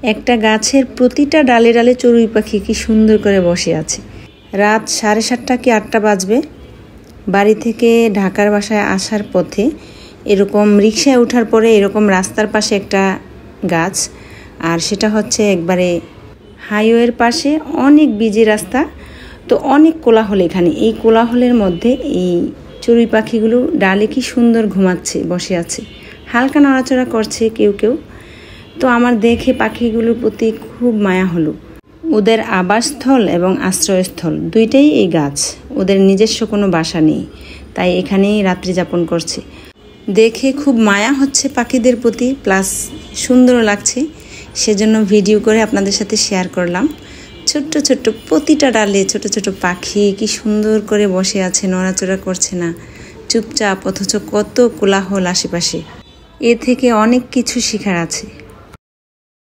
একটা গাছের প্রতিটা ডালে ডালে চড়ুই পাখি কি সুন্দর করে বসে আছে। রাত 7:30 কি 8টা বাজবে। বাড়ি থেকে ঢাকার বাসায় আসার পথে এরকম রিকশায় ওঠার পরে এরকম রাস্তার পাশে একটা গাছ, আর সেটা হচ্ছে একবারে হাইওয়ের পাশে, অনেক বিজি রাস্তা, তো অনেক কোলাহল এখানে। এই কোলাহলের মধ্যে এই চড়ুই পাখিগুলো ডালে কি সুন্দর ঘুমাচ্ছে, বসে আছে, হালকা নড়াচড়া করছে কেউ কেউ। তো আমার দেখে পাখিগুলোর প্রতি খুব মায়া হলো। ওদের আবাসস্থল এবং আশ্রয়স্থল দুইটাই এই গাছ, ওদের নিজস্ব কোনো বাসা নেই, তাই এখানেই রাত্রি যাপন করছে। দেখে খুব মায়া হচ্ছে পাখিদের প্রতি, প্লাস সুন্দর লাগছে, সেজন্য ভিডিও করে আপনাদের সাথে শেয়ার করলাম। ছোট্ট ছোট্ট প্রতিটা ডালে ছোট ছোট পাখি কি সুন্দর করে বসে আছে, নড়াচড়া করছে না, চুপচাপ, অথচ কত কোলাহল আশেপাশে। এ থেকে অনেক কিছু শেখার আছে।